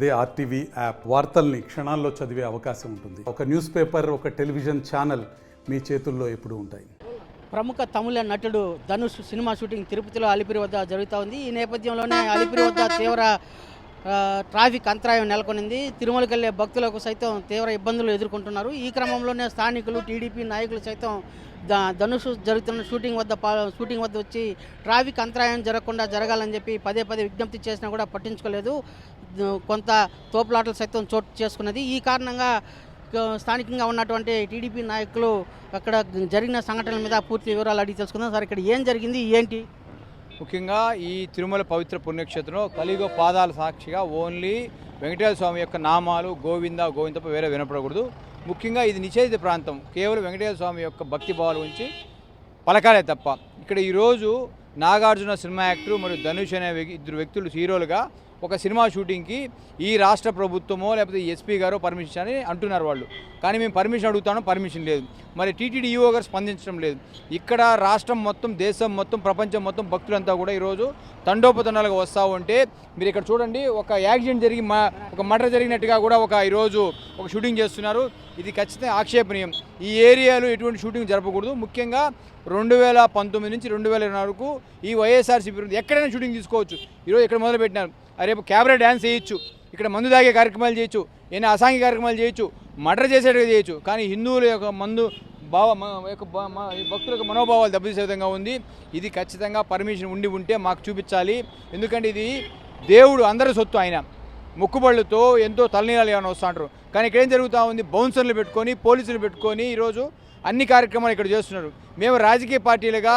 అదే RTV app వార్తల్ని క్షణాల్లో చదివే అవకాశం ఉంటుంది. ఒక న్యూస్ పేపర్, ఒక టెలివిజన్ ఛానల్ మీ చేతుల్లో ఎప్పుడూ ఉంటాయి. ప్రముఖ తమిళ నటుడు ధనుష్ సినిమా షూటింగ్ తిరుపతిలో అలిపిరి వద్ద జరుగుతూ ఉంది. ఈ నేపథ్యంలోనే అలిపిరి వద్ద తీవ్ర ట్రాఫిక్ అంతరాయం నెలకొనింది. తిరుమలకి వెళ్లే భక్తులకు సైతం తీవ్ర ఇబ్బందులు ఎదుర్కొంటున్నారు. ఈ క్రమంలోనే స్థానికులు, టీడీపీ నాయకులు సైతం ధనుష్ జరుగుతున్న షూటింగ్ వద్ద వచ్చి ట్రాఫిక్ అంతరాయం జరగాలని చెప్పి పదే విజ్ఞప్తి చేసినా కూడా పట్టించుకోలేదు. కొంత తోపులాటలు సైతం చోటు చేసుకున్నది. ఈ కారణంగా స్థానికంగా ఉన్నటువంటి టీడీపీ నాయకులు అక్కడ జరిగిన సంఘటనల మీద పూర్తి వివరాలు అడిగి తెలుసుకుందాం. సార్, ఇక్కడ ఏం జరిగింది, ఏంటి? ముఖ్యంగా ఈ తిరుమల పవిత్ర పుణ్యక్షేత్రంలో కలియుగ పాదాల సాక్షిగా ఓన్లీ వెంకటేశ్వర స్వామి యొక్క నామాలు గోవింద తప్ప వేరే వినపడకూడదు. ముఖ్యంగా ఇది నిషేధిత ప్రాంతం. కేవలం వెంకటేశ్వర స్వామి యొక్క భక్తి భావాల గురించి పలకాలే తప్ప. ఇక్కడ ఈరోజు నాగార్జున సినిమా యాక్టర్ మరియు ధనుష్ అనే ఇద్దరు వ్యక్తులు హీరోలుగా ఒక సినిమా షూటింగ్కి ఈ రాష్ట్ర ప్రభుత్వమో లేకపోతే ఎస్పీ గారో పర్మిషన్ అని అంటున్నారు వాళ్ళు. కానీ మేము పర్మిషన్ అడుగుతాను, పర్మిషన్ లేదు. మరి టీటీడీ ఈఓ గారు స్పందించడం లేదు. ఇక్కడ రాష్ట్రం మొత్తం, దేశం మొత్తం, ప్రపంచం మొత్తం భక్తులంతా కూడా ఈరోజు తండోపతండాలుగా వస్తూ ఉంటే మీరు ఇక్కడ చూడండి, ఒక యాక్సిడెంట్ జరిగి ఒక మర్డర్ జరిగినట్టుగా కూడా ఈరోజు ఒక షూటింగ్ చేస్తున్నారు. ఇది ఖచ్చితంగా ఆక్షేపణీయం. ఈ ఏరియాలో ఎటువంటి షూటింగ్ జరపకూడదు. ముఖ్యంగా 2019 నుంచి 2020 వరకు ఈ వైఎస్ఆర్సీపీ ఎక్కడైనా షూటింగ్ తీసుకోవచ్చు. ఈరోజు ఇక్కడ మొదలుపెట్టినారు. రేపు క్యాబరే డ్యాన్స్ చేయొచ్చు, ఇక్కడ మందు తాగే కార్యక్రమాలు చేయొచ్చు, ఏమైనా అసాంఘిక కార్యక్రమాలు చేయొచ్చు, మర్డర్ చేసేట్టుగా చేయొచ్చు. కానీ హిందువుల యొక్క భక్తుల యొక్క మనోభావాలు దెబ్బతీసే విధంగా ఉంది. ఇది ఖచ్చితంగా పర్మిషన్ ఉంటే మాకు చూపించాలి. ఎందుకంటే ఇది దేవుడు అందరి సొత్తు. ఆయన మొక్కుబళ్ళతో ఎంతో తలనీలాలు ఏమైనా వస్తూ ఉంటారు. కానీ ఇక్కడ ఏం జరుగుతూ ఉంది, బౌన్సర్లు పెట్టుకొని, పోలీసులు పెట్టుకొని ఈరోజు అన్ని కార్యక్రమాలు ఇక్కడ చేస్తున్నారు. మేము రాజకీయ పార్టీలుగా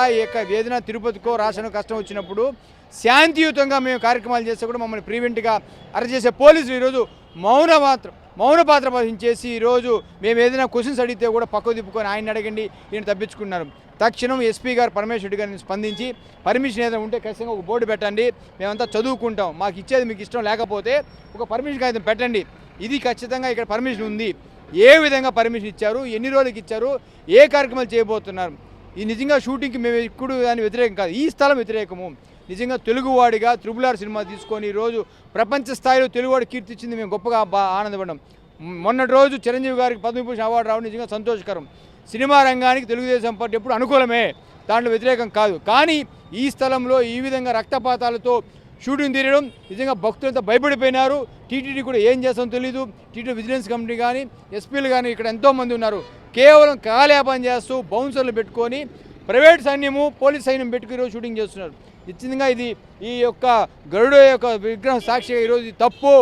ఏదైనా తిరుపతికో రాష్ట్రానికి కష్టం వచ్చినప్పుడు శాంతియుతంగా మేము కార్యక్రమాలు చేస్తే కూడా మమ్మల్ని ప్రివెంట్గా అరెస్ట్ చేసే పోలీసులు ఈరోజు మౌన పాత్ర వహించేసి ఈరోజు మేము ఏదైనా క్వశ్చన్స్ అడిగితే కూడా పక్కకు తిప్పుకొని ఆయన అడగండి, ఈయన తప్పించుకున్నారు. తక్షణం ఎస్పీ గారు పరమేశ్వర రెడ్డి గారిని స్పందించి పర్మిషన్ ఏదైనా ఉంటే ఖచ్చితంగా ఒక బోర్డు పెట్టండి, మేమంతా చదువుకుంటాం, మాకు ఇచ్చేది మీకు ఇష్టం లేకపోతే ఒక పర్మిషన్ కాగితం పెట్టండి. ఇది ఖచ్చితంగా ఇక్కడ పర్మిషన్ ఉంది, ఏ విధంగా పర్మిషన్ ఇచ్చారు, ఎన్ని రోజులకి ఇచ్చారు, ఏ కార్యక్రమాలు చేయబోతున్నారు. ఈ నిజంగా షూటింగ్కి మేము ఇప్పుడు దాని వ్యతిరేకం కాదు, ఈ స్థలం వ్యతిరేకము. నిజంగా తెలుగువాడిగా RRR సినిమా తీసుకొని ఈరోజు ప్రపంచ స్థాయిలో తెలుగువాడు కీర్తించింది మేము గొప్పగా ఆనందపడ్డాం. మొన్నటి రోజు చిరంజీవి గారికి పద్మభూషణ్ అవార్డు రావడం నిజంగా సంతోషకరం. సినిమా రంగానికి తెలుగుదేశం పార్టీ ఎప్పుడు అనుకూలమే, దాంట్లో వ్యతిరేకం కాదు. కానీ ఈ స్థలంలో ఈ విధంగా రక్తపాతాలతో షూటింగ్ తీయడం నిజంగా భక్తులంతా భయపడిపోయినారు. టీటీడీ కూడా ఏం చేస్తామో తెలీదు. టీటీడీ విజిలెన్స్ కమిటీ కానీ, ఎస్పీలు కానీ ఇక్కడ ఎంతోమంది ఉన్నారు. కేవలం కాలయాపన చేస్తూ బౌన్సర్లు పెట్టుకొని ప్రైవేట్ సైన్యము, పోలీస్ సైన్యం పెట్టుకుని ఈరోజు షూటింగ్ చేస్తున్నారు. నిశ్చితంగా ఇది ఈ యొక్క గరుడు యొక్క విగ్రహం సాక్షిగా ఈరోజు తప్పు.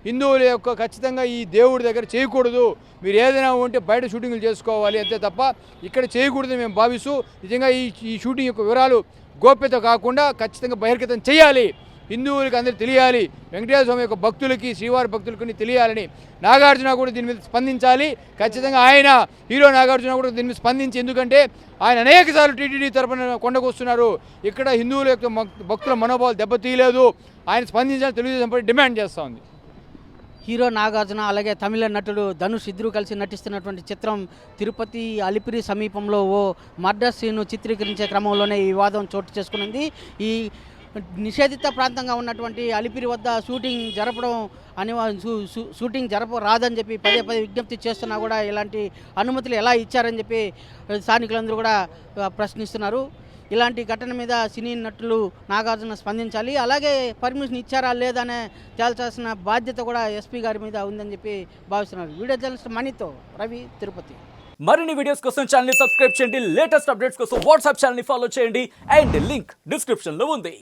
హిందువుల యొక్క ఖచ్చితంగా ఈ దేవుడి దగ్గర చేయకూడదు. మీరు ఏదైనా ఉంటే బయట షూటింగ్లు చేసుకోవాలి అంతే తప్ప ఇక్కడ చేయకూడదని మేము భావిస్తూ నిజంగా ఈ షూటింగ్ యొక్క వివరాలు గోప్యత కాకుండా ఖచ్చితంగా బహిర్గతం చేయాలి. హిందువులకి అందరూ తెలియాలి, వెంకటేశ్వర స్వామి యొక్క భక్తులకి, శ్రీవారి భక్తులకి తెలియాలని నాగార్జున కూడా దీని మీద స్పందించాలి. ఖచ్చితంగా ఆయన హీరో నాగార్జున కూడా దీని మీద స్పందించి, ఎందుకంటే ఆయన అనేకసార్లు టీటీడీ తరపున కొండకు వస్తున్నారు. ఇక్కడ హిందువుల యొక్క భక్తుల మనోభావాలు దెబ్బతీయలేదు. ఆయన స్పందించాలని తెలుగుదేశం పార్టీ డిమాండ్ చేస్తూ ఉంది. హీరో నాగార్జున అలాగే తమిళ నటుడు ధనుష్ ఇద్దరు కలిసి నటిస్తున్నటువంటి చిత్రం తిరుపతి అలిపిరి సమీపంలో ఓ మర్డర్ సీన్ను చిత్రీకరించే క్రమంలోనే ఈ వివాదం చోటు చేసుకున్నది. ఈ నిషేధిత ప్రాంతంగా ఉన్నటువంటి అలిపిరి వద్ద షూటింగ్ జరపరాదని చెప్పి పదే విజ్ఞప్తి చేస్తున్నా కూడా ఇలాంటి అనుమతులు ఎలా ఇచ్చారని చెప్పి స్థానికులందరూ కూడా ప్రశ్నిస్తున్నారు. ఇలాంటి ఘటన మీద సినీ నటులు నాగార్జున స్పందించాలి. అలాగే పర్మిషన్ ఇచ్చారా లేదనే తేల్చాల్సిన బాధ్యత కూడా ఎస్పీ గారి మీద ఉందని చెప్పి భావిస్తున్నారు. వీడియో జర్నలిస్ట్ మణితో రవి, తిరుపతి. మరిన్ని వీడియోస్ కోసం ఛానల్ ని సబ్స్క్రైబ్ చేయండి. లేటెస్ట్ అప్డేట్స్ కోసం వాట్సాప్ ఛానల్ ని ఫాలో చేయండి. అండ్ లింక్ డిస్క్రిప్షన్ లో ఉంది.